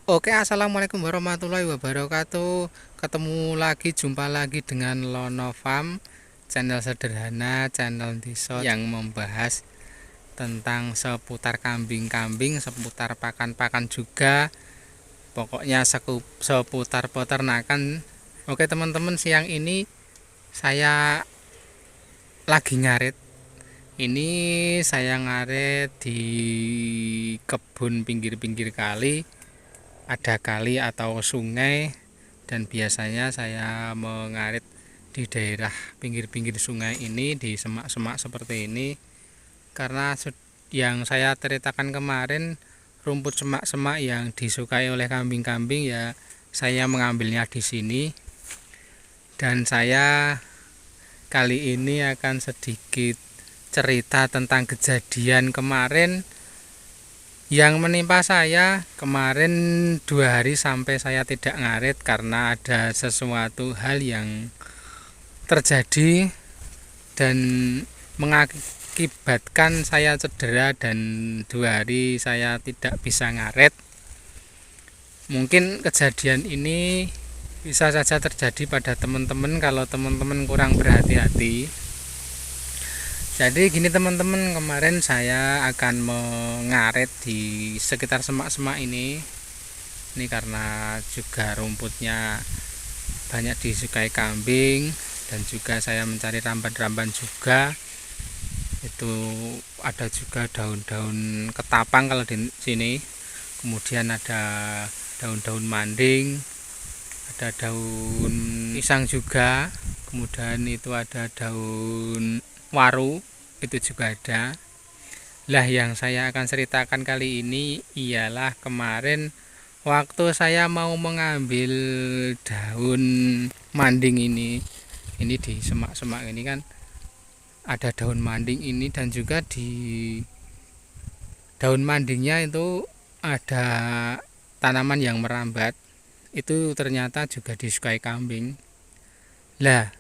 Oke, assalamualaikum warahmatullahi wabarakatuh. Jumpa lagi dengan Lono Farm, channel sederhana, channel desa yang membahas tentang seputar kambing-kambing, seputar pakan-pakan juga. Pokoknya seputar peternakan. Oke teman-teman, siang ini saya lagi ngarit. Ini saya ngarit di kebun pinggir-pinggir kali. Ada kali atau sungai, dan biasanya saya mengarit di daerah pinggir-pinggir sungai ini, di semak-semak seperti ini, karena yang saya ceritakan kemarin, rumput semak-semak yang disukai oleh kambing-kambing ya saya mengambilnya di sini. Dan saya kali ini akan sedikit cerita tentang kejadian kemarin yang menimpa saya kemarin 2 hari sampai saya tidak ngarit karena ada sesuatu hal yang terjadi dan mengakibatkan saya cedera dan 2 hari saya tidak bisa ngarit. Mungkin kejadian ini bisa saja terjadi pada teman-teman kalau teman-teman kurang berhati-hati. Jadi gini teman-teman, kemarin saya akan mengarit di sekitar semak-semak ini. Ini karena juga rumputnya banyak disukai kambing, dan juga saya mencari ramban-ramban juga. Itu ada juga daun-daun ketapang kalau di sini. Kemudian ada daun-daun manding, ada daun pisang juga. Kemudian itu ada daun waru, itu juga ada. Lah yang saya akan ceritakan kali ini ialah kemarin waktu saya mau mengambil daun manding ini di semak-semak ini kan ada daun manding ini, dan juga di daun mandingnya itu ada tanaman yang merambat, itu ternyata juga disukai kambing. Lah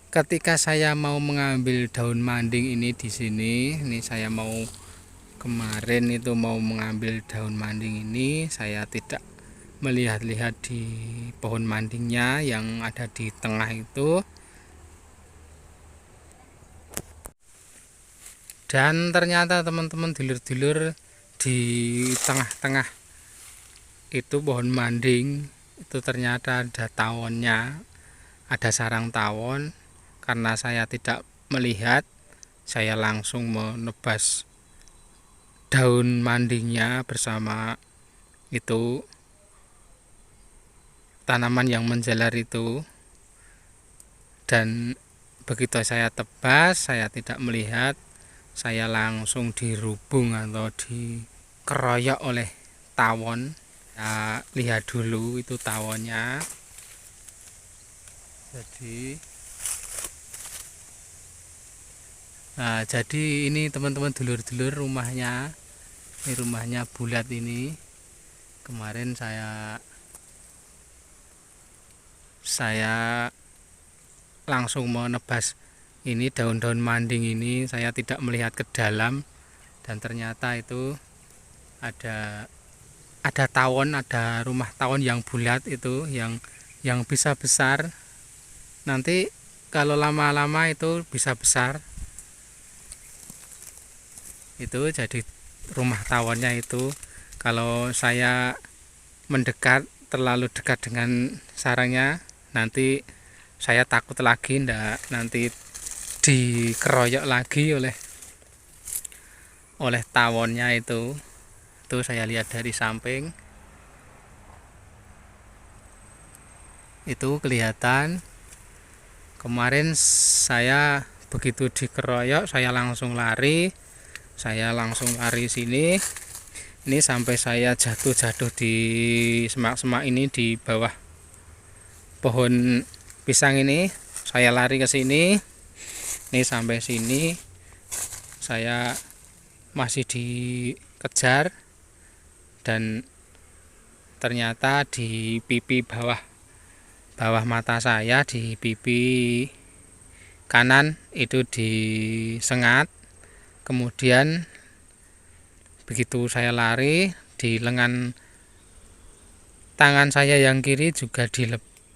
ketika saya mau mengambil daun manding ini di sini, ini saya mau kemarin itu mau mengambil daun manding ini, saya tidak melihat-lihat di pohon mandingnya yang ada di tengah itu, dan ternyata teman-teman dulur-dulur di tengah-tengah itu pohon manding itu ternyata ada tawonnya, ada sarang tawon. Karena saya tidak melihat, saya langsung menebas daun mandingnya bersama itu tanaman yang menjalar itu. Dan begitu saya tebas, saya tidak melihat, saya langsung dirubung atau dikeroyok oleh tawon. Nah, lihat dulu itu tawonnya. Jadi ini teman-teman dulur-dulur rumahnya. Ini rumahnya bulat ini. Kemarin saya langsung menebas ini daun-daun manding ini, saya tidak melihat ke dalam, dan ternyata itu ada tawon, ada rumah tawon yang bulat itu yang bisa besar. Nanti kalau lama-lama itu bisa besar. Itu jadi rumah tawonnya itu. Kalau saya mendekat terlalu dekat dengan sarangnya, nanti saya takut lagi nanti dikeroyok lagi oleh tawonnya itu. Itu saya lihat dari samping, itu kelihatan. Kemarin saya begitu dikeroyok, saya langsung lari sini. Ini sampai saya jatuh di semak-semak ini, di bawah pohon pisang ini. Saya lari ke sini. Ini sampai sini saya masih dikejar, dan ternyata di pipi bawah mata saya, di pipi kanan itu disengat. Kemudian begitu saya lari, di lengan tangan saya yang kiri juga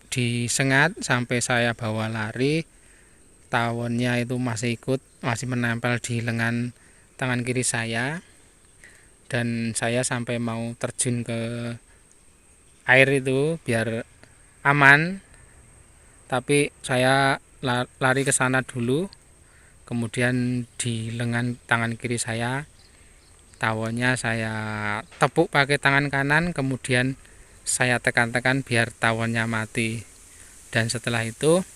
disengat sampai saya bawa lari, tawonnya itu masih menempel di lengan tangan kiri saya, dan saya sampai mau terjun ke air itu biar aman, tapi saya lari ke sana dulu. Kemudian di lengan tangan kiri saya, tawonnya saya tepuk pakai tangan kanan, kemudian saya tekan-tekan biar tawonnya mati. Dan setelah itu,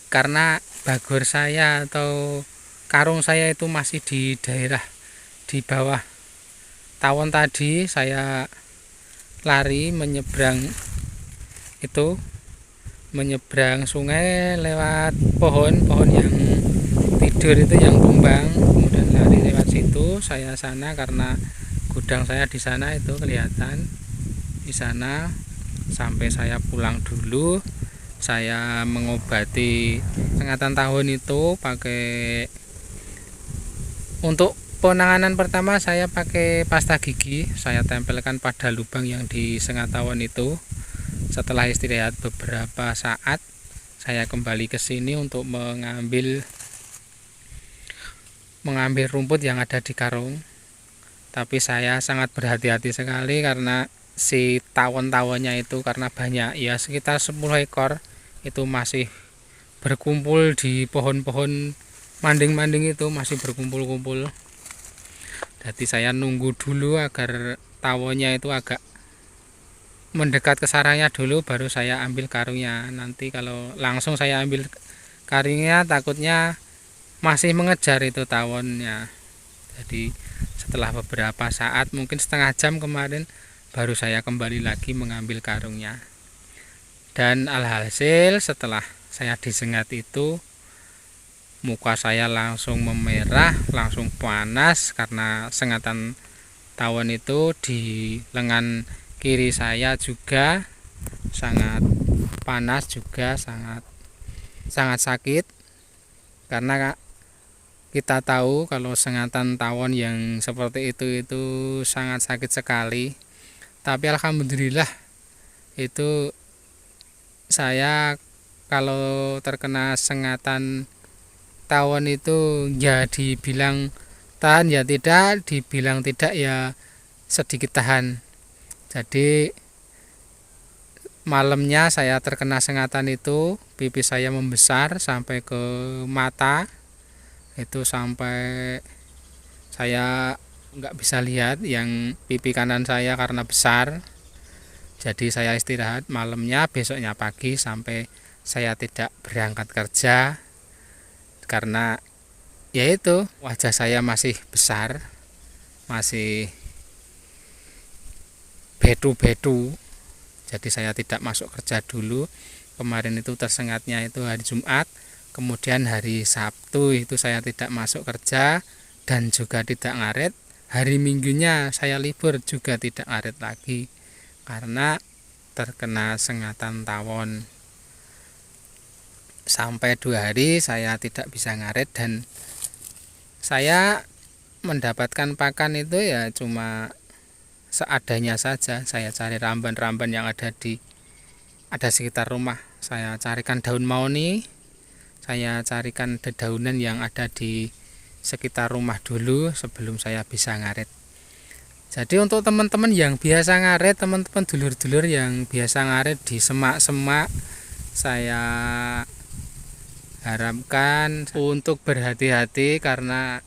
karena bagor saya atau karung saya itu masih di daerah di bawah tawon tadi, saya lari menyeberang sungai lewat pohon yang tidur itu, yang tumbang. Kemudian lari lewat situ, saya sana karena gudang saya di sana itu kelihatan di sana. Sampai saya pulang dulu, saya mengobati sengatan tawon itu pakai, untuk penanganan pertama saya pakai pasta gigi, saya tempelkan pada lubang yang di sengat tawon itu. Setelah istirahat beberapa saat, saya kembali ke sini untuk mengambil rumput yang ada di karung. Tapi saya sangat berhati-hati sekali karena si tawon-tawonnya itu, karena banyak, ya sekitar 10 ekor itu masih berkumpul di pohon-pohon manding-manding itu, masih berkumpul-kumpul. Jadi saya nunggu dulu agar tawonnya itu agak mendekat ke sarangnya dulu, baru saya ambil karungnya. Nanti kalau langsung saya ambil karungnya, takutnya masih mengejar itu tawonnya. Jadi setelah beberapa saat, mungkin setengah jam kemarin, baru saya kembali lagi mengambil karungnya. Dan alhasil setelah saya disengat itu, muka saya langsung memerah, langsung panas, karena sengatan tawon itu di lengan kiri saya juga sangat panas, juga sangat sakit. Karena kita tahu kalau sengatan tawon yang seperti itu sangat sakit sekali. Tapi alhamdulillah, itu saya kalau terkena sengatan tawon itu ya dibilang tahan ya tidak, dibilang tidak ya sedikit tahan. Jadi malamnya saya terkena sengatan itu, pipi saya membesar sampai ke mata, itu sampai saya nggak bisa lihat yang pipi kanan saya karena besar. Jadi saya istirahat malamnya, besoknya pagi sampai saya tidak berangkat kerja karena yaitu wajah saya masih besar, masih bedu-bedu. Jadi saya tidak masuk kerja dulu. Kemarin itu tersengatnya itu hari Jumat, kemudian hari Sabtu itu saya tidak masuk kerja dan juga tidak ngaret. Hari Minggunya saya libur juga tidak ngaret lagi karena terkena sengatan tawon. Sampai 2 hari saya tidak bisa ngaret, dan saya mendapatkan pakan itu ya cuma seadanya saja. Saya cari ramban-ramban yang ada sekitar rumah. Saya carikan daun mauni, saya carikan dedaunan yang ada di sekitar rumah dulu sebelum saya bisa ngaret. Jadi untuk teman-teman yang biasa ngaret, teman-teman dulur-dulur yang biasa ngaret di semak-semak, saya harapkan untuk berhati-hati karena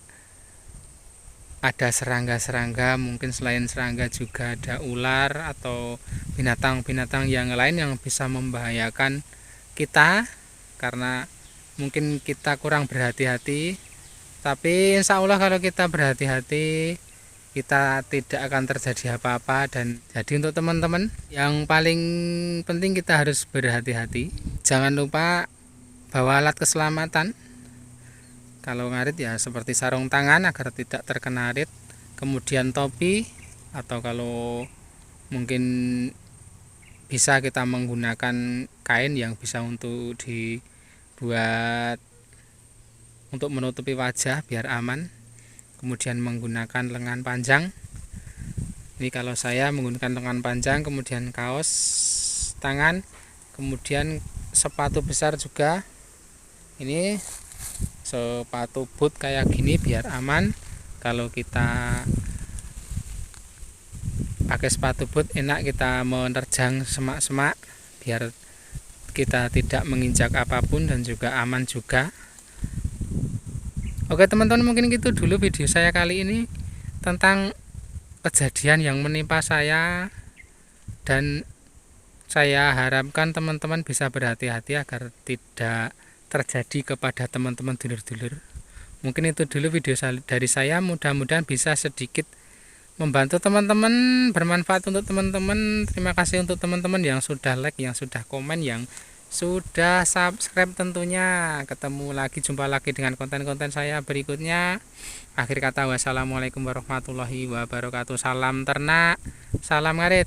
ada serangga-serangga, mungkin selain serangga juga ada ular atau binatang-binatang yang lain yang bisa membahayakan kita karena mungkin kita kurang berhati-hati. Tapi insya Allah kalau kita berhati-hati, kita tidak akan terjadi apa-apa. Dan jadi untuk teman-teman, yang paling penting kita harus berhati-hati. Jangan lupa bawa alat keselamatan. Kalau ngarit ya seperti sarung tangan agar tidak terkena arit, kemudian topi, atau kalau mungkin bisa kita menggunakan kain yang bisa untuk dibuat untuk menutupi wajah biar aman. Kemudian menggunakan lengan panjang. Ini kalau saya menggunakan lengan panjang, kemudian kaos tangan, kemudian sepatu besar juga. Ini sepatu boot kayak gini biar aman. Kalau kita pakai sepatu boot enak kita menerjang semak-semak, biar kita tidak menginjak apapun dan juga aman juga. Oke teman-teman, mungkin itu dulu video saya kali ini tentang kejadian yang menimpa saya, dan saya harapkan teman-teman bisa berhati-hati agar tidak terjadi kepada teman-teman dulur-dulur. Mungkin itu dulu video dari saya, mudah-mudahan bisa sedikit membantu teman-teman, bermanfaat untuk teman-teman. Terima kasih untuk teman-teman yang sudah like, yang sudah komen, yang sudah subscribe tentunya. Ketemu lagi, jumpa lagi dengan konten-konten saya berikutnya. Akhir kata, wassalamualaikum warahmatullahi wabarakatuh. Salam ternak, salam ngarit.